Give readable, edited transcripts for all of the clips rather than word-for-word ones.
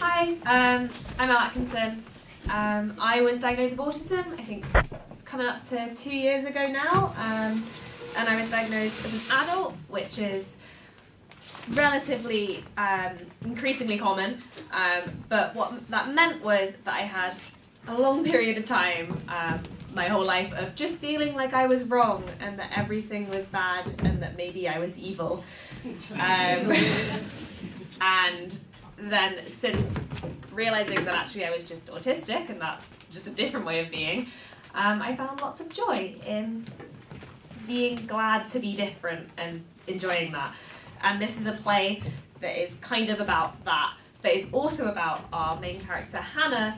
Hi, I'm Elle Atkinson. I was diagnosed with autism, I think, coming up to 2 years ago now, and I was diagnosed as an adult, which is relatively increasingly common, but what that meant was that I had a long period of time, my whole life, of just feeling like I was wrong and that everything was bad and that maybe I was evil. And then since realising that actually I was just autistic and that's just a different way of being, I found lots of joy in being glad to be different and enjoying that. And this is a play that is kind of about that, but it's also about our main character Hannah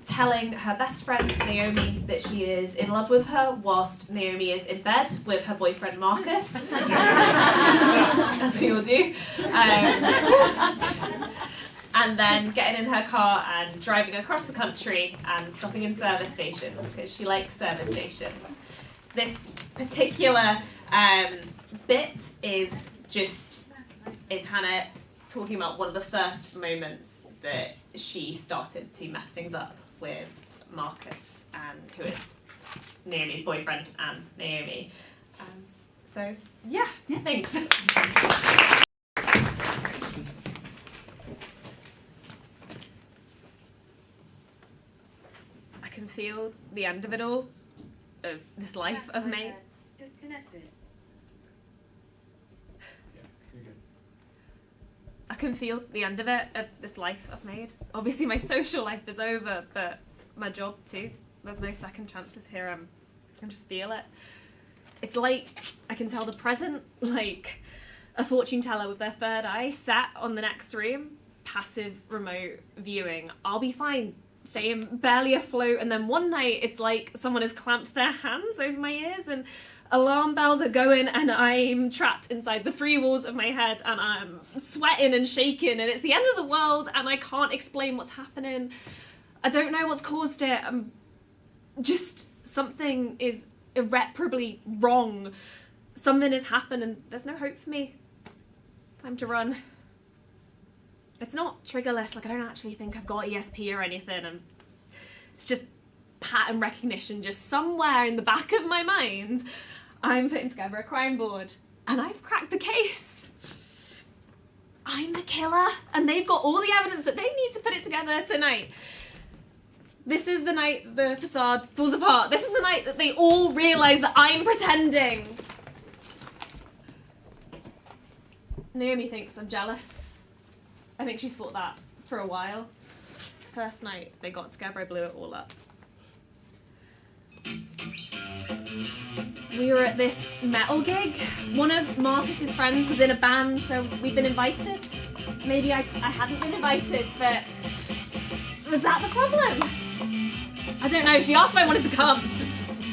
telling her best friend Naomi that she is in love with her whilst Naomi is in bed with her boyfriend Marcus, as we all do, and then getting in her car and driving across the country and stopping in service stations because she likes service stations. This particular bit is Hannah talking about one of the first moments that she started to mess things up with Marcus, who is Naomi's boyfriend and Naomi. So yeah, thanks. I can feel the end of it all, of this life I've made. Disconnected. I can feel the end of it, of this life I've made. Obviously my social life is over, but my job too. There's no second chances here. I can just feel it. It's like I can tell the present, like a fortune teller with their third eye sat on the next room, passive remote viewing. I'll be fine, staying barely afloat, and then one night it's like someone has clamped their hands over my ears and alarm bells are going and I'm trapped inside the three walls of my head and I'm sweating and shaking and it's the end of the world and I can't explain what's happening. I don't know what's caused it. Just something is irreparably wrong. Something has happened and there's no hope for me. Time to run. It's not triggerless, like I don't actually think I've got ESP or anything, and it's just pattern recognition just somewhere in the back of my mind. I'm putting together a crime board and I've cracked the case. I'm the killer and they've got all the evidence that they need to put it together tonight. This is the night the facade falls apart. This is the night that they all realise that I'm pretending. Naomi thinks I'm jealous. I think she's thought that for a while. First night they got together, I blew it all up. We were at this metal gig. One of Marcus's friends was in a band, so we'd been invited. Maybe I hadn't been invited, but was that the problem? I don't know, she asked if I wanted to come.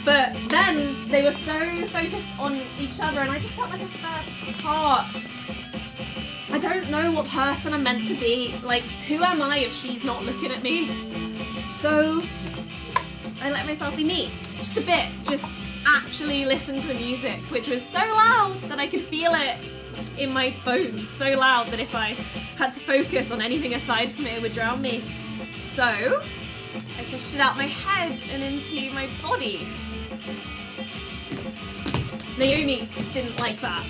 But then they were so focused on each other and I just felt like a spare part. I don't know what person I'm meant to be. Like, who am I if she's not looking at me? So I let myself be me, just a bit, just actually listen to the music, which was so loud that I could feel it in my bones, so loud that if I had to focus on anything aside from it, it would drown me. So I pushed it out my head and into my body. Naomi didn't like that,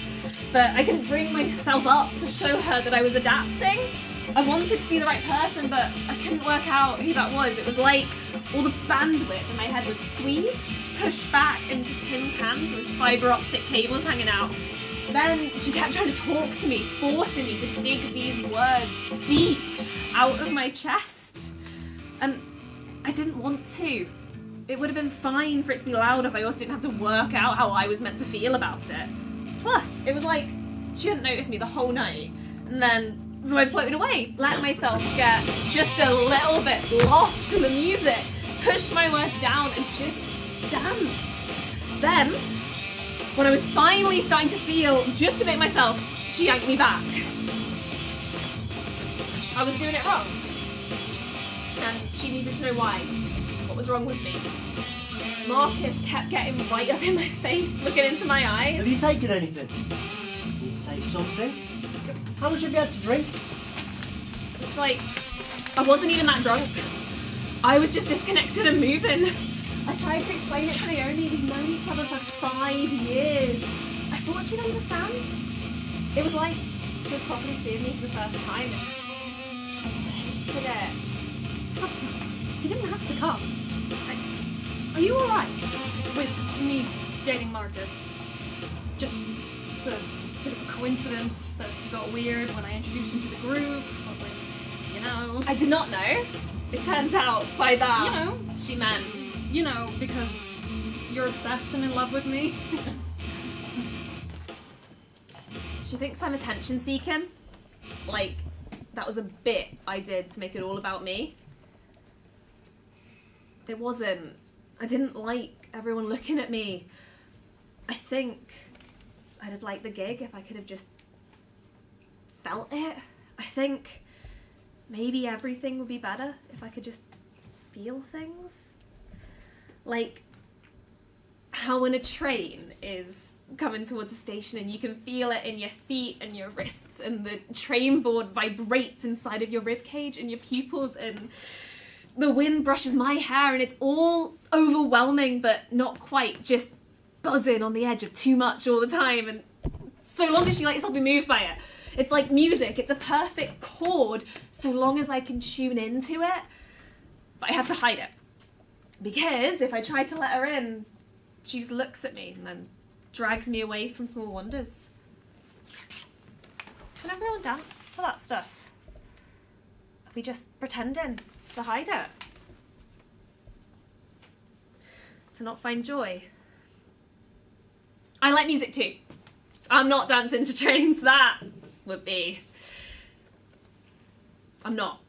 but I couldn't bring myself up to show her that I was adapting. I wanted to be the right person, but I couldn't work out who that was. It was like all the bandwidth in my head was squeezed, pushed back into tin cans with fibre optic cables hanging out. Then she kept trying to talk to me, forcing me to dig these words deep out of my chest. And I didn't want to. It would have been fine for it to be loud if I also didn't have to work out how I was meant to feel about it. Plus, it was like she hadn't noticed me the whole night. And then so I floated away, let myself get just a little bit lost in the music, pushed my words down and just danced. Then, when I was finally starting to feel just a bit myself, she yanked me back. I was doing it wrong. And she needed to know why. What was wrong with me? Marcus kept getting right up in my face, looking into my eyes. Have you taken anything? Can you say something? How much have you had to drink? Which, like, I wasn't even that drunk. I was just disconnected and moving. I tried to explain it to Naomi. We've known each other for 5 years. I thought she'd understand. It was like she was probably seeing me for the first time. She hated it. Fatima, you didn't have to come. Are you alright with me dating Marcus? Just, it's a bit of a coincidence that it got weird when I introduced him to the group, but like, you know. I did not know. It turns out by that, You know. she meant. You know, because you're obsessed and in love with me. She thinks I'm attention seeking. Like, that was a bit I did to make it all about me. It wasn't. I didn't like everyone looking at me. I think I'd have liked the gig if I could have just felt it. I think maybe everything would be better if I could just feel things. Like how when a train is coming towards a station and you can feel it in your feet and your wrists and the train board vibrates inside of your ribcage and your pupils and the wind brushes my hair and it's all overwhelming but not quite, just buzzing on the edge of too much all the time, and so long as you let yourself be moved by it. It's like music, it's a perfect chord so long as I can tune into it. But I had to hide it. Because if I try to let her in, she just looks at me and then drags me away from small wonders. Can everyone dance to that stuff? Are we just pretending to hide it? To not find joy? I like music too. I'm not dancing to trains. That would be... I'm not.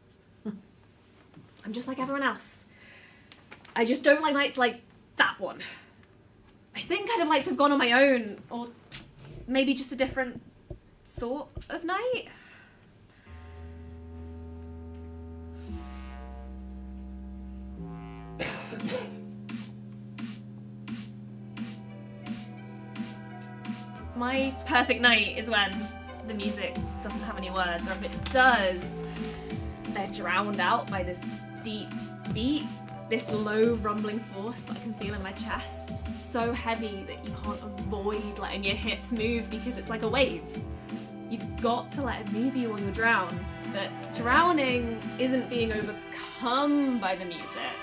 I'm just like everyone else. I just don't like nights like that one. I think I'd have liked to have gone on my own, or maybe just a different sort of night. My perfect night is when the music doesn't have any words, or if it does, they're drowned out by this deep beat, this low rumbling force that I can feel in my chest. It's so heavy that you can't avoid letting your hips move because it's like a wave. You've got to let it move you or you'll drown. But drowning isn't being overcome by the music,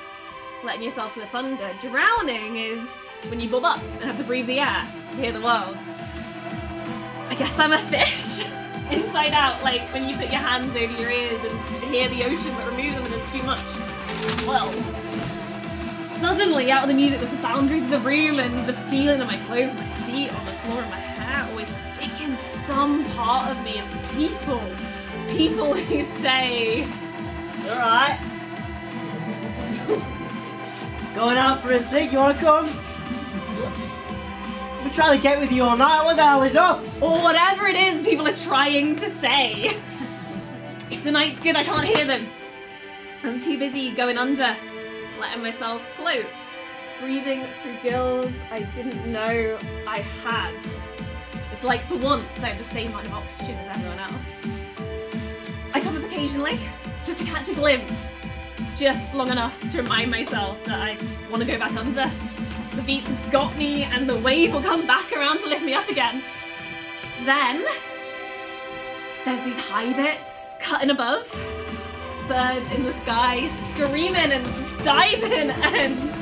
letting yourself slip under. Drowning is when you bob up and have to breathe the air, hear the world. I guess I'm a fish, inside out, like when you put your hands over your ears and hear the ocean but remove them and there's too much world. Suddenly, out of the music, there's the boundaries of the room and the feeling of my clothes, my feet on the floor and my hair always sticking to some part of me, and people who say, You alright? Going out for a cig, you wanna come? We're trying to get with you all night, what the hell is up? or whatever it is people are trying to say. If the night's good, I can't hear them. I'm too busy going under, letting myself float, breathing through gills I didn't know I had. It's like for once I have the same amount of oxygen as everyone else. I come up occasionally, just to catch a glimpse, just long enough to remind myself that I want to go back under. The beats have got me and the wave will come back around to lift me up again. Then, there's these high bits cutting above, birds in the sky screaming and diving, and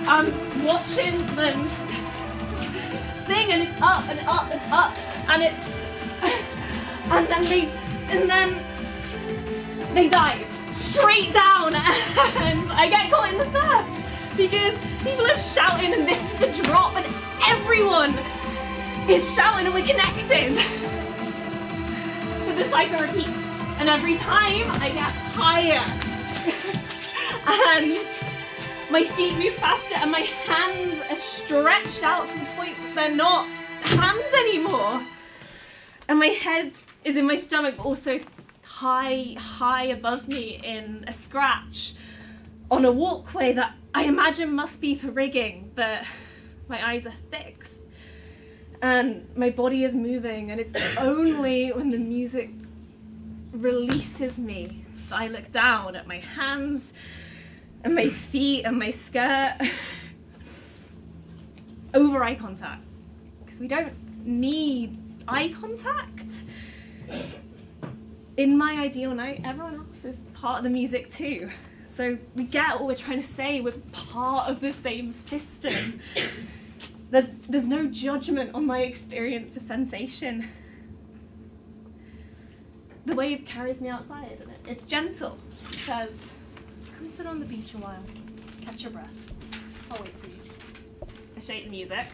I'm watching them sing, and it's up and up and up, and it's, and then they dive straight down, and I get caught in the surf because people are shouting, and this is the drop, and everyone is shouting, and we're connected. But the cycle repeats, and every time I get higher, and my feet move faster, and my hands are stretched out to the point that they're not hands anymore. And my head is in my stomach, but also high above me in a scratch on a walkway that I imagine must be for rigging, but my eyes are fixed. And my body is moving, and it's only when the music releases me that I look down at my hands and my feet and my skirt over eye contact. Because we don't need eye contact. In my ideal night, everyone else is part of the music too. So we get what we're trying to say, we're part of the same system. There's no judgment on my experience of sensation. The wave carries me outside and it's gentle. It says, Come sit on the beach a while. Catch your breath. I'll wait for you. I shake the music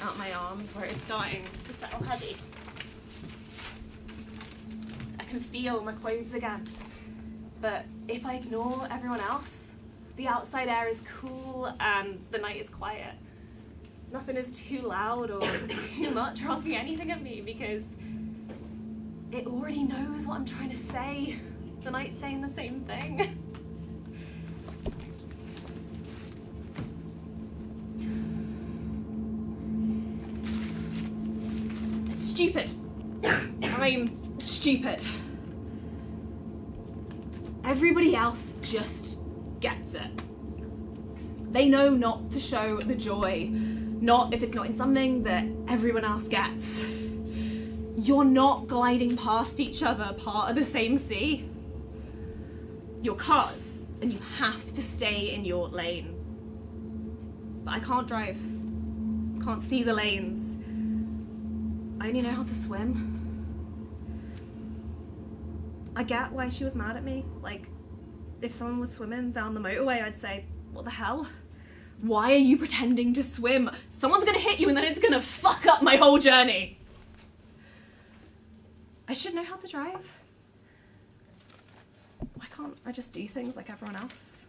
out my arms where it's starting to settle heavy. I can feel my clothes again. But if I ignore everyone else, the outside air is cool and the night is quiet. Nothing is too loud or too much or asking anything of me because it already knows what I'm trying to say. The night's saying the same thing. It's stupid. I mean, stupid. Everybody else just gets it. They know not to show the joy, not if it's not in something that everyone else gets. You're not gliding past each other, part of the same sea. You're cars, and you have to stay in your lane. But I can't drive. Can't see the lanes. I only know how to swim. I get why she was mad at me. Like, if someone was swimming down the motorway, I'd say, what the hell? Why are you pretending to swim? Someone's gonna hit you and then it's gonna fuck up my whole journey. I should know how to drive. Why can't I just do things like everyone else?